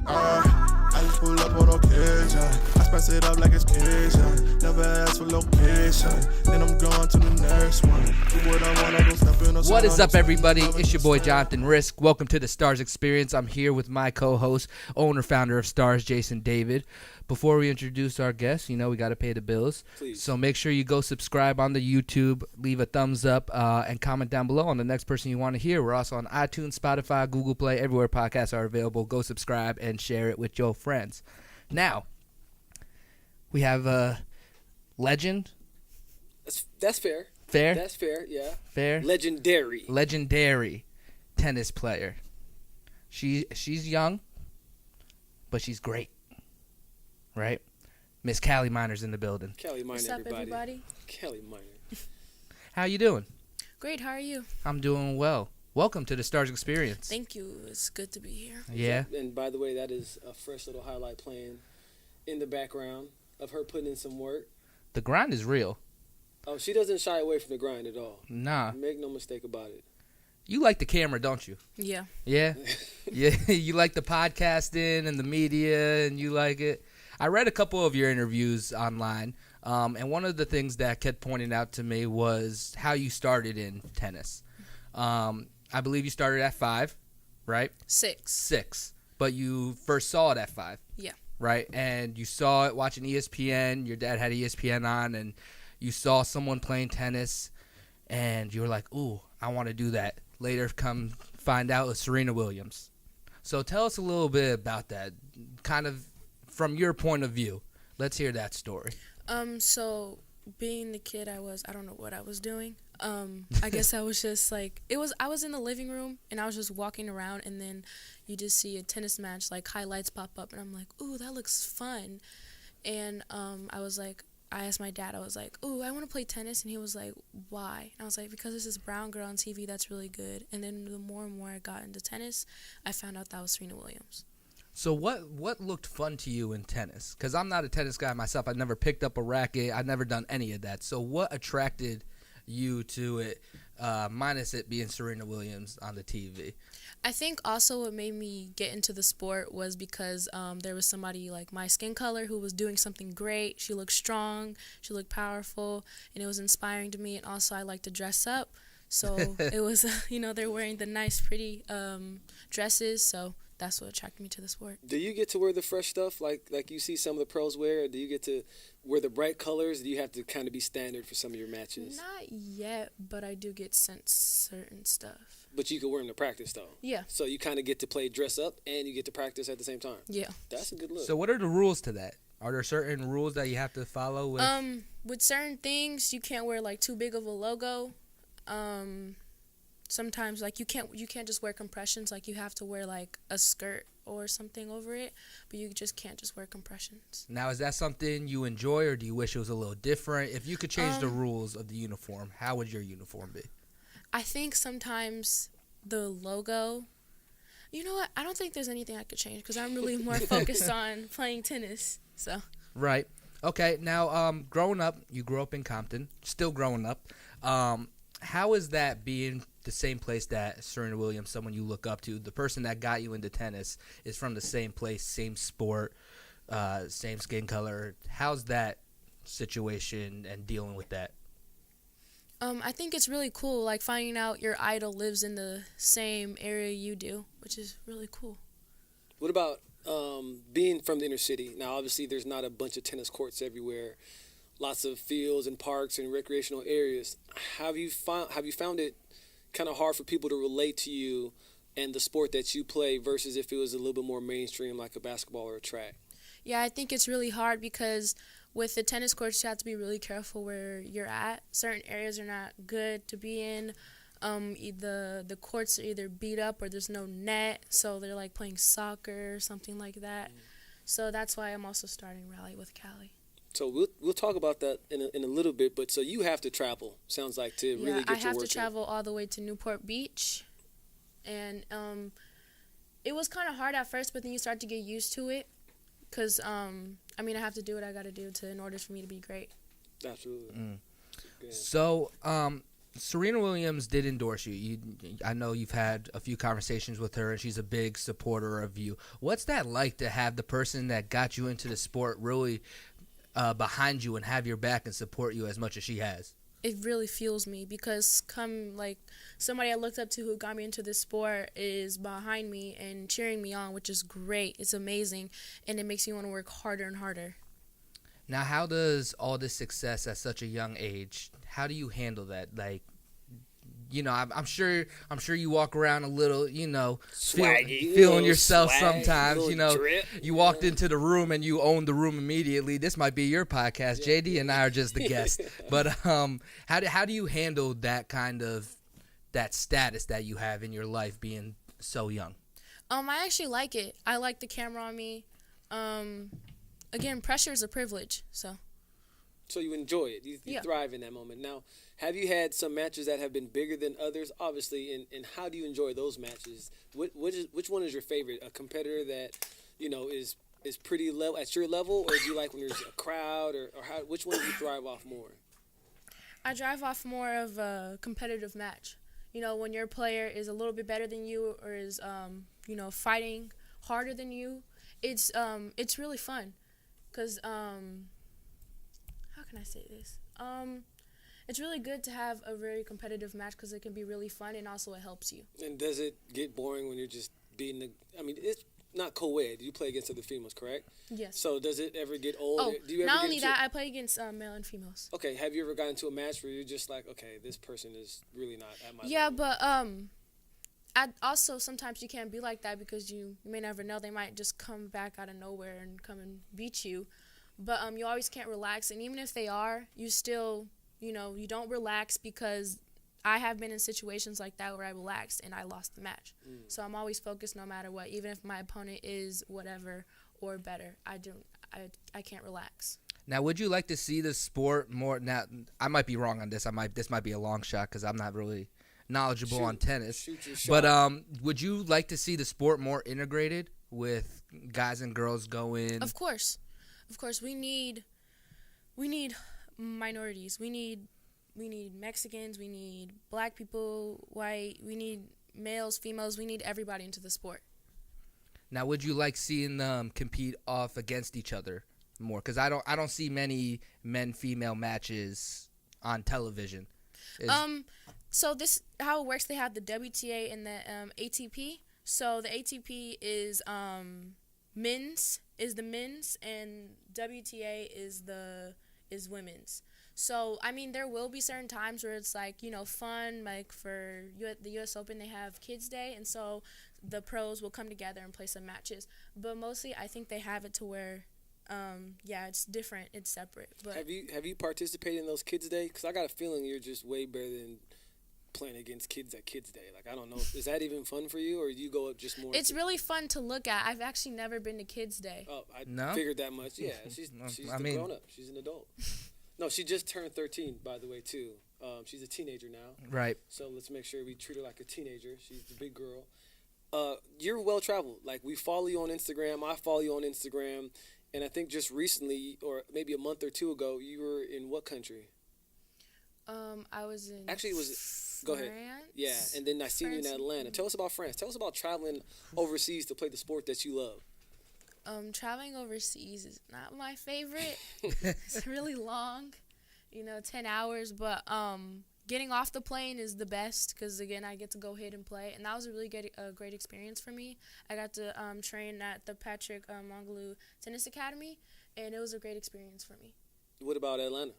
I just pull up on occasion. I spice it up like it's Cajun. Never ask for location. Then I'm gone to the next one. Do what I want, I don't step in. What is up, everybody? It's your boy Jonathan Rizk. Welcome to the Stars Experience. I'm here with my co-host, owner, founder of Stars, Jason David. Before we introduce our guests, we got to pay the bills. Please. So make sure you go subscribe on the YouTube, leave a thumbs up, and comment down below on the next person you want to hear. We're also on iTunes, Spotify, Google Play, everywhere podcasts are available. Go subscribe and share it with your friends. Now, we have a legend. That's fair. Fair? That's fair, yeah. Fair? Legendary tennis player. She's young, but she's great. Right? Miss Kalli Minor's in the building. Kalli Minor, What's up, everybody? Kalli Minor. How you doing? Great, how are you? I'm doing well. Welcome to the Stars Experience. Thank you. It's good to be here. Yeah. And by the way, that is a fresh little highlight playing in the background of her putting in some work. The grind is real. Oh, she doesn't shy away from the grind at all. Nah. Make no mistake about it. You like the camera, don't you? Yeah. Yeah? Yeah. You like the podcasting and the media, and you like it. I read a couple of your interviews online, and one of the things that kept pointing out to me was how you started in tennis. I believe you started at 5, right? 6. 6. But you first saw it at 5. Yeah. Right? And you saw it watching ESPN. Your dad had ESPN on, and you saw someone playing tennis, and you were like, ooh, I want to do that. Later, come find out it's Serena Williams. So tell us a little bit about that, kind of from your point of view. Let's hear that story. So being the kid I was, I don't know what I was doing. I guess I was just like, I was in the living room, and I was just walking around, and then you just see a tennis match, like highlights pop up, and I'm like, ooh, that looks fun. And I asked my dad, I was like, ooh, I want to play tennis. And he was like, why? And I was like, because there's this brown girl on TV that's really good. And then the more and more I got into tennis, I found out that was Serena Williams. So what looked fun to you in tennis? Because I'm not a tennis guy myself. I never picked up a racket. I've never done any of that. So what attracted you to it, minus it being Serena Williams on the TV? I think also what made me get into the sport was because there was somebody like my skin color who was doing something great. She looked strong, she looked powerful, and it was inspiring to me. And also I like to dress up. So it was, they're wearing the nice, pretty dresses. So that's what attracted me to the sport. Do you get to wear the fresh stuff like you see some of the pros wear? Or do you get to wear the bright colors? Do you have to kind of be standard for some of your matches? Not yet, but I do get sent certain stuff. But you can wear them to practice, though. Yeah. So you kind of get to play dress up and you get to practice at the same time. Yeah. That's a good look. So what are the rules to that? Are there certain rules that you have to follow With certain things, you can't wear like too big of a logo. Sometimes like you can't just wear compressions, like you have to wear like a skirt or something over it, but you just can't just wear compressions. Now, is that something you enjoy, or do you wish it was a little different? If you could change the rules of the uniform, how would your uniform be? I think sometimes the logo, you know what? I don't think there's anything I could change because I'm really more focused on playing tennis. So. Right. Okay. Now, growing up, you grew up in Compton, still growing up. How is that being the same place that Serena Williams, someone you look up to, the person that got you into tennis, is from the same place, same sport, same skin color? How's that situation and dealing with that? I think it's really cool, like finding out your idol lives in the same area you do, which is really cool. What about being from the inner city? Now, obviously, there's not a bunch of tennis courts everywhere. Lots of fields and parks and recreational areas. Have you found it kind of hard for people to relate to you and the sport that you play versus if it was a little bit more mainstream like a basketball or a track? Yeah, I think it's really hard because with the tennis courts, you have to be really careful where you're at. Certain areas are not good to be in. The courts are either beat up or there's no net, so they're like playing soccer or something like that. So that's why I'm also starting Rally with Kalli. So we'll talk about that in a little bit, but so you have to travel, sounds like, to really get your work in. Yeah, I have to travel all the way to Newport Beach, and it was kind of hard at first, but then you start to get used to it, because, I have to do what I got to do in order for me to be great. Absolutely. So, Serena Williams did endorse you. I know you've had a few conversations with her, and she's a big supporter of you. What's that like to have the person that got you into the sport really behind you and have your back and support you as much as she has? It really fuels me because somebody I looked up to who got me into this sport is behind me and cheering me on, which is great. It's amazing, and it makes me want to work harder and harder. Now, how does all this success at such a young age, how do you handle that? Like, I'm sure you walk around a little, Swaggy, feeling yourself swag, sometimes. Drip. You walked into the room and you owned the room immediately. This might be your podcast. Yeah. JD and I are just the guests. But how do you handle that kind of that status that you have in your life being so young? I actually like it. I like the camera on me. Again, pressure is a privilege, so. So you enjoy it. You thrive in that moment. Now, have you had some matches that have been bigger than others? Obviously, and how do you enjoy those matches? Which one is your favorite? A competitor that is pretty level at your level, or do you like when there's a crowd, or which one do you thrive off more? I drive off more of a competitive match. When your player is a little bit better than you or is fighting harder than you, it's really fun. Because, how can I say this? It's really good to have a very competitive match because it can be really fun and also it helps you. And does it get boring when you're just beating it's not co-ed. You play against other females, correct? Yes. So does it ever get old? Oh, Do you ever not only that, I play against male and females. Okay, have you ever gotten into a match where you're just like, okay, this person is really not at my Yeah, level? but also sometimes you can't be like that because you may never know. They might just come back out of nowhere and come and beat you. But you always can't relax. And even if they are, you still, you don't relax because I have been in situations like that where I relaxed and I lost the match. So I'm always focused no matter what. Even if my opponent is whatever or better, I can't relax. Now, would you like to see the sport more? Now, I might be wrong on this. This might be a long shot because I'm not really knowledgeable on tennis. Shoot your shot. But would you like to see the sport more integrated with guys and girls going? Of course, we need minorities. We need Mexicans. We need black people, white. We need males, females. We need everybody into the sport. Now, would you like seeing them compete off against each other more? Because I don't see many men-female matches on television. So this how it works. They have the WTA and the ATP. So the ATP is men's and WTA is women's. So there will be certain times where it's like fun, like for the U.S. Open they have Kids Day, and so the pros will come together and play some matches. But mostly I think they have it to where it's different, it's separate. But have you participated in those Kids Day? Because I got a feeling you're just way better than playing against kids at Kids Day. Like, I don't know, is that even fun for you, or do you go up just more? It's really fun to look at. I've actually never been to Kids Day. Oh, I No? figured that much. Yeah, she's grown up. She's an adult. No, she just turned 13, by the way, too. She's a teenager now. Right. So let's make sure we treat her like a teenager. She's the big girl. You're well-traveled. Like, we follow you on Instagram. I follow you on Instagram. And I think just recently, or maybe a month or two ago, you were in what country? I was in Actually, it was... Go ahead. France? Yeah, and then I seen you in Atlanta. Tell us about France. Tell us about traveling overseas to play the sport that you love. Traveling overseas is not my favorite. It's really long, 10 hours. But getting off the plane is the best because, again, I get to go hit and play. And that was a really great experience for me. I got to train at the Patrick Mongaloo Tennis Academy, and it was a great experience for me. What about Atlanta?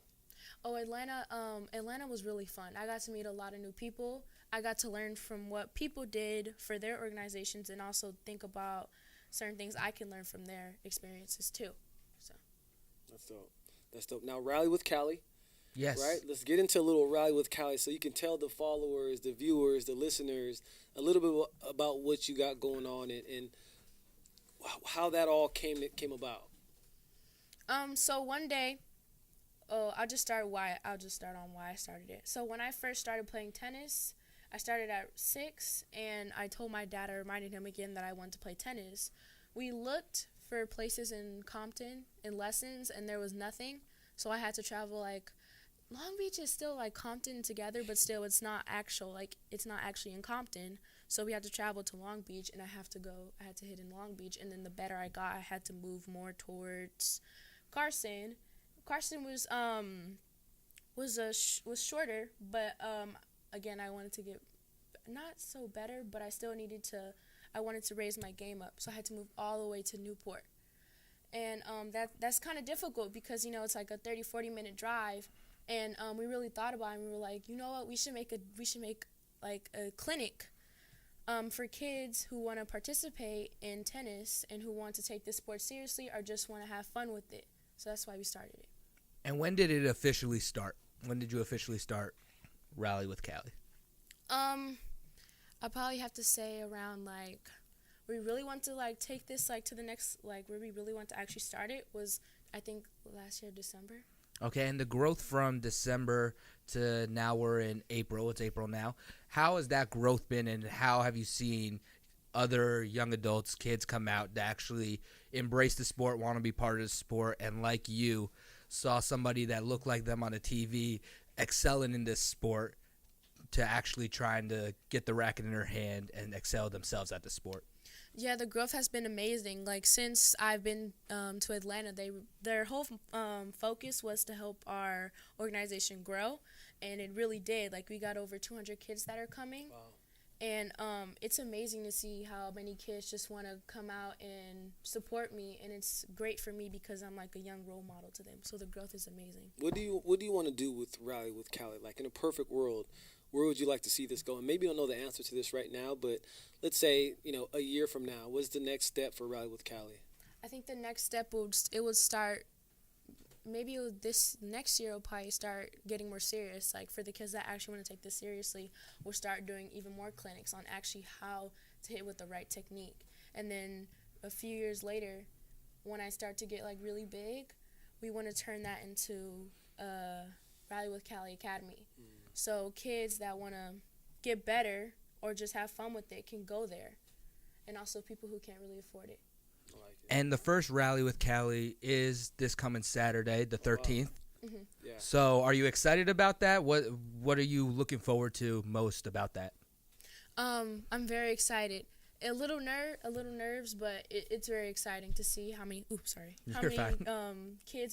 Oh, Atlanta was really fun. I got to meet a lot of new people. I got to learn from what people did for their organizations and also think about certain things I can learn from their experiences too. So that's dope. Now, Rally with Kalli. Yes. Right? Let's get into a little Rally with Kalli so you can tell the followers, the viewers, the listeners a little bit about what you got going on and how that all came about. So one day, I'll just start on why I started it. So when I first started playing tennis, I started at 6, and I told my dad, I reminded him again that I wanted to play tennis. We looked for places in Compton and lessons, and there was nothing. So I had to travel Long Beach is still like Compton together, but still it's not actually in Compton. So we had to travel to Long Beach, and I had to hit in Long Beach, and then the better I got, I had to move more towards Carson. Carson was shorter, but again, I wanted to get not so better, but I wanted to raise my game up, so I had to move all the way to Newport. And that's kind of difficult because it's like a 30-40 minute drive, and we really thought about it, and we were like, you know what, we should make like a clinic for kids who want to participate in tennis and who want to take this sport seriously or just want to have fun with it. So that's why we started it. And when did it officially start? When did you officially start Rally with Kalli? I probably have to say around like we really want to like take this like to the next like where we really want to actually start it was I think last year December. Okay, and the growth from December to now we're in April. It's April now. How has that growth been, and how have you seen other young adults, kids come out to actually embrace the sport, want to be part of the sport, and like you, saw somebody that looked like them on the TV excelling in this sport to actually trying to get the racket in their hand and excel themselves at the sport? Yeah, the growth has been amazing. Like since I've been to Atlanta, their whole focus was to help our organization grow, and it really did. Like we got over 200 kids that are coming. Wow. And it's amazing to see how many kids just want to come out and support me, and it's great for me because I'm like a young role model to them. So the growth is amazing. What do you want to do with Rally with Kalli? Like in a perfect world, where would you like to see this go? And maybe you don't know the answer to this right now, but let's say a year from now, what's the next step for Rally with Kalli? I think the next step would start. Maybe this next year will probably start getting more serious. Like for the kids that actually want to take this seriously, we'll start doing even more clinics on actually how to hit with the right technique. And then a few years later, when I start to get like really big, we want to turn that into Rally with Kalli Academy. So kids that want to get better or just have fun with it can go there, and also people who can't really afford it. And the first Rally with Kalli is this coming Saturday, the 13th. Mm-hmm. Yeah. So are you excited about that? What are you looking forward to most about that? I'm very excited. A little nerves, but it's very exciting to see how many kids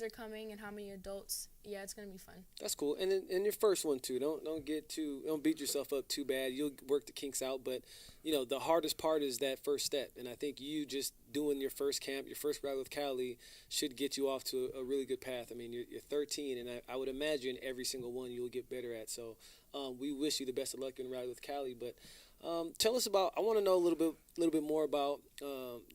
are coming and how many adults. Yeah, it's gonna be fun. That's cool. And in your first one too, don't beat yourself up too bad. You'll work the kinks out, but the hardest part is that first step. And I think you just doing your first camp, your first Rally with Kalli, should get you off to a really good path. I mean, you're 13, and I would imagine every single one you'll get better at. So we wish you the best of luck in Rally with Kalli, but. Tell us about. I want to know a little bit more about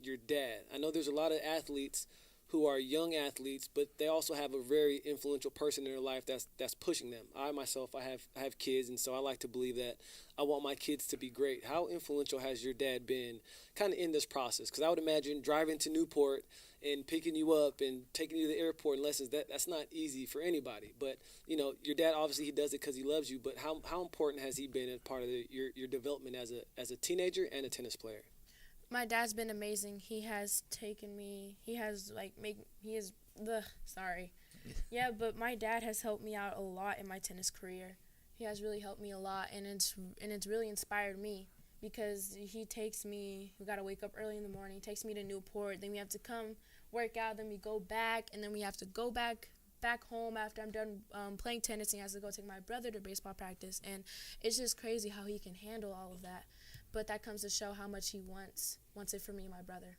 your dad. I know there's a lot of athletes who are young athletes, but they also have a very influential person in their life that's pushing them. I myself, I have kids, and so I like to believe that I want my kids to be great. How influential has your dad been, kind of in this process? Because I would imagine driving to Newport and picking you up and taking you to the airport and lessons, that's not easy for anybody. But your dad, obviously he does it because he loves you. But how important has he been as part of your development as a teenager and a tennis player? My dad's been amazing. He has taken me. He has sorry. Yeah, but my dad has helped me out a lot in my tennis career. He has really helped me a lot, and it's really inspired me because he takes me. We gotta wake up early in the morning. Takes me to Newport. Then we have to come work out. Then we go back, and then we have to go back home after I'm done playing tennis, and he has to go take my brother to baseball practice. And it's just crazy how he can handle all of that. But that comes to show how much he wants it for me and my brother.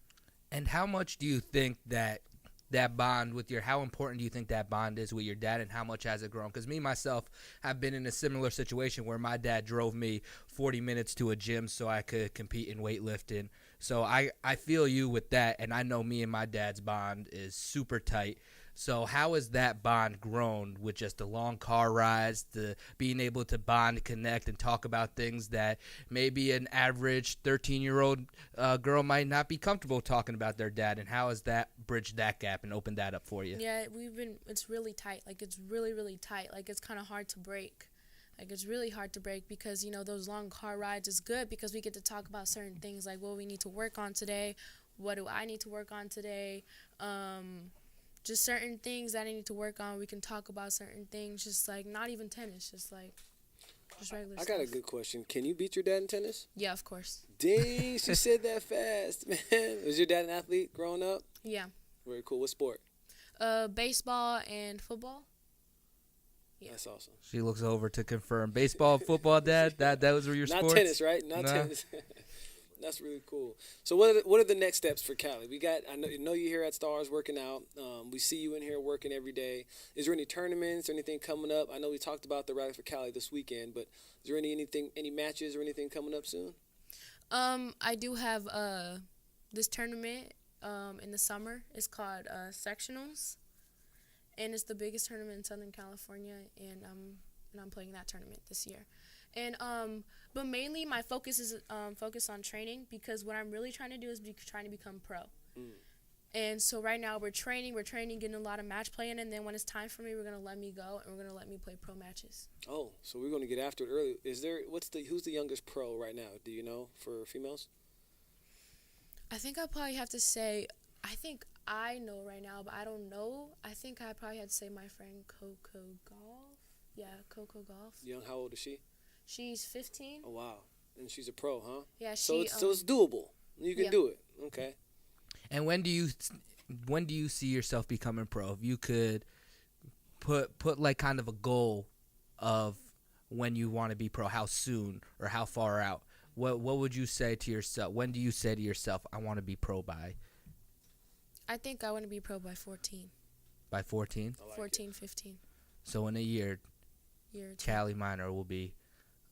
And how much do you think that bond with how important do you think that bond is with your dad, and how much has it grown? Because me, myself, have been in a similar situation where my dad drove me 40 minutes to a gym so I could compete in weightlifting. So I feel you with that, and I know me and my dad's bond is super tight. So how has that bond grown with just the long car rides, the being able to bond, connect, and talk about things that maybe an average 13-year-old girl might not be comfortable talking about their dad? And how has that bridged that gap and opened that up for you? Yeah, it's really tight. Like, it's really, really tight. Like, it's kind of hard to break. Like, it's really hard to break because, those long car rides is good because we get to talk about certain things like what we need to work on today, what do I need to work on today, just certain things that I need to work on. We can talk about certain things, just like not even tennis, just regular I stuff. got a good question. Can you beat your dad in tennis? Yeah, of course. Dang, she said that fast, man. Was your dad an athlete growing up? Yeah. Very cool. What sport? Baseball and football. Yeah. That's awesome. She looks over to confirm. Baseball, football, Dad. That was your Not sports. tennis, right? Not No. tennis. That's really cool. So what are the next steps for Kalli? I know you're here at Stars working out. We see you in here working every day. Is there any tournaments or anything coming up? I know we talked about the Rally for Kalli this weekend, but is there any matches or anything coming up soon? I do have this tournament in the summer. It's called Sectionals, and it's the biggest tournament in Southern California, and I'm playing that tournament this year. And but mainly my focus is focus on training, because what I'm really trying to do is trying to become pro. And so right now we're training, getting a lot of match playing, and then when it's time for me, we're gonna let me go and we're gonna let me play pro matches. Oh, so we're gonna get after it early. Who's the youngest pro right now? Do you know, for females? I think I probably have to say, I think I know right now, but I don't know. I think I probably had to say my friend Coco Golf. Yeah, Coco Golf. Young, how old is she? She's 15. Oh wow, and she's a pro, huh? Yeah, So it's doable. You can do it. Okay. And when do you see yourself becoming pro? If you could put like kind of a goal of when you want to be pro, how soon or how far out? What would you say to yourself? When do you say to yourself, I want to be pro by? I think I want to be pro by 14. By 14? 14, 15. So in a year Year or two. Kalli Minor will be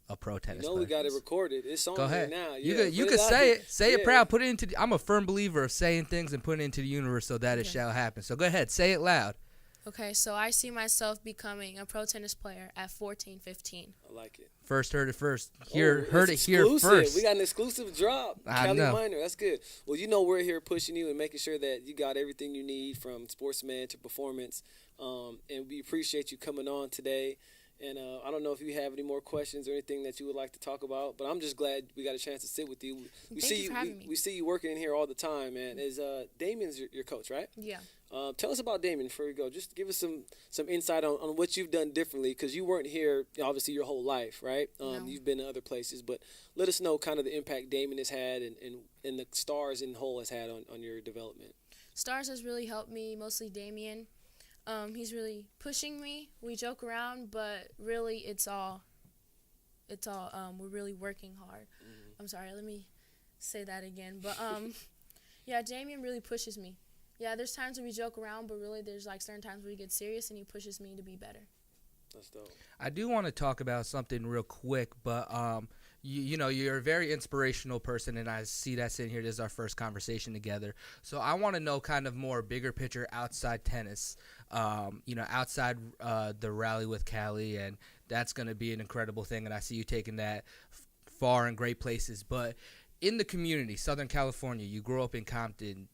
a pro tennis player. We got it recorded. It's on Go ahead. here now. You could say it. Say it proud. Put it into. I'm a firm believer of saying things and putting it into the universe so that it shall happen. So go ahead. Say it loud. Okay, so I see myself becoming a pro tennis player at 14, 15. I like it. First heard it first. It's Heard it here exclusive. first. We got an exclusive drop. I Kalli know. Minor. That's good. Well, we're here pushing you and making sure that you got everything you need, from sportsman to performance. And we appreciate you coming on today. And I don't know if you have any more questions or anything that you would like to talk about, but I'm just glad we got a chance to sit with you. Thank you for having me. We see you working in here all the time, man. Is Damien's your coach, right? Yeah. Tell us about Damien before we go. Just give us some insight on what you've done differently, because you weren't here obviously your whole life, right? No. You've been to other places, but let us know kind of the impact Damien has had and the Stars in whole has had on your development. Stars has really helped me, mostly Damien. He's really pushing me. We joke around, but really it's all we're really working hard. I'm sorry, let me say that again. But yeah, Damien really pushes me. Yeah, there's times when we joke around, but really there's like certain times where he gets serious and he pushes me to be better. That's dope. I do want to talk about something real quick, but you know, you're a very inspirational person, and I see that sitting here. This is our first conversation together. So I want to know kind of more bigger picture outside tennis, outside the Rally with Kalli, and that's going to be an incredible thing, and I see you taking that far and great places. But in the community, Southern California, you grew up in Compton.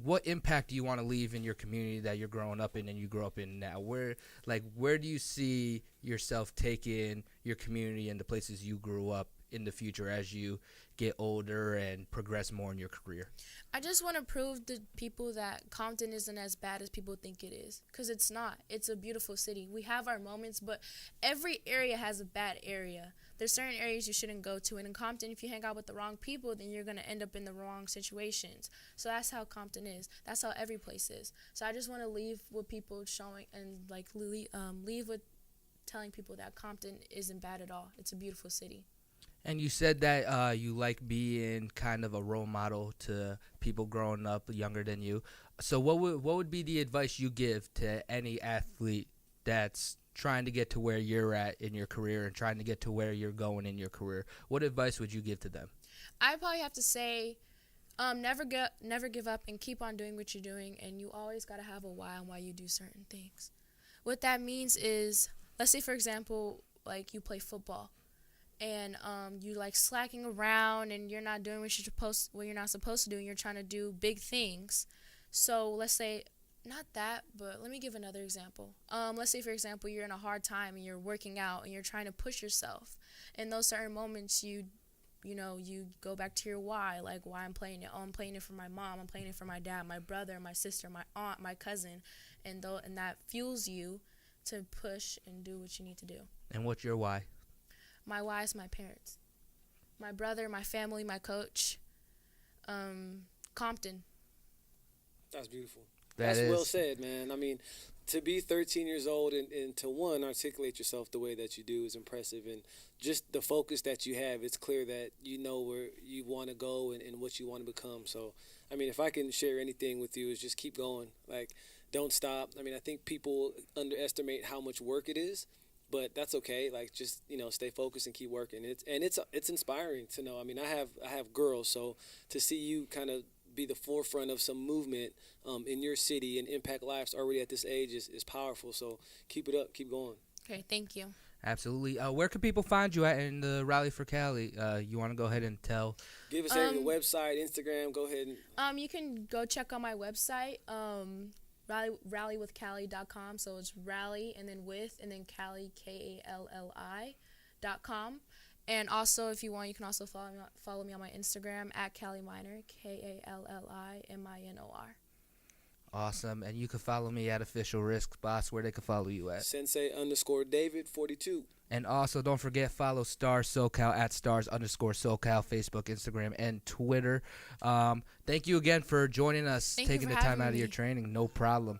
What impact do you want to leave in your community that you're growing up in and you grow up in now? Where do you see yourself taking your community and the places you grew up in the future as you get older and progress more in your career? I just want to prove to people that Compton isn't as bad as people think it is, because it's not. It's a beautiful city. We have our moments, but every area has a bad area. There's certain areas you shouldn't go to, and in Compton, if you hang out with the wrong people, then you're going to end up in the wrong situations. So that's how Compton is. That's how every place is. So I just want to leave with people showing and leave with telling people that Compton isn't bad at all. It's a beautiful city. And you said that you like being kind of a role model to people growing up younger than you. So what would be the advice you give to any athlete that's trying to get to where you're at in your career and trying to get to where you're going in your career? What advice would you give to them? I probably have to say, never give up and keep on doing what you're doing, and you always got to have a why on why you do certain things. What that means is, let's say, for example, like you play football, and you like slacking around and you're not doing what you're not supposed to do, and you're trying to do big things. So let's say, not that, but let me give another example. Let's say, for example, you're in a hard time and you're working out and you're trying to push yourself. In those certain moments, you you go back to your why, like why I'm playing it. Oh, I'm playing it for my mom. I'm playing it for my dad, my brother, my sister, my aunt, my cousin, and that fuels you to push and do what you need to do. And what's your why? My why is my parents, my brother, my family, my coach, Compton. That's beautiful. That That's is well said, man. I mean, to be 13 years old and to, one, articulate yourself the way that you do is impressive. And just the focus that you have, it's clear that you know where you want to go and what you want to become. So, I mean, if I can share anything with you, is just keep going. Like, don't stop. I mean, I think people underestimate how much work it is, but that's okay. Like, just, stay focused and keep working. It's inspiring to know. I mean, I have girls, so to see you kind of be the forefront of some movement in your city and impact lives already at this age is powerful. So keep it up, keep going. Okay, thank you. Absolutely. Where can people find you at in the Rally for Cali? You want to go ahead and tell? Give us your website, Instagram. Go ahead and. You can go check on my website, rallywithkalli.com. So it's rally and then with and then Kalli KALLI.com. And also, if you want, you can also follow me on my Instagram at Kalli Minor, KALLIMINOR. Awesome. And you can follow me at Official Rizk. Boss, where they can follow you at? Sensei_David42. And also, don't forget, follow Stars SoCal at Stars_SoCal, Facebook, Instagram, and Twitter. Thank you again for joining us, taking the time out of your training. No problem.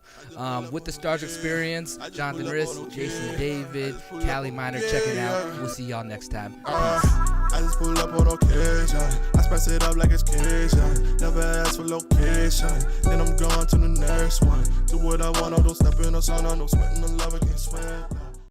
With the Stars Experience, Jonathan Rizk, Jason David, Kalli Minor, checking out. We'll see y'all next time. I just pull up on occasion. I spice it up like it's Cajun. Never ask for location. Then I'm gone to the next one. Do what I want, I don't step in the sun. I know sweating the love, I can't sweat.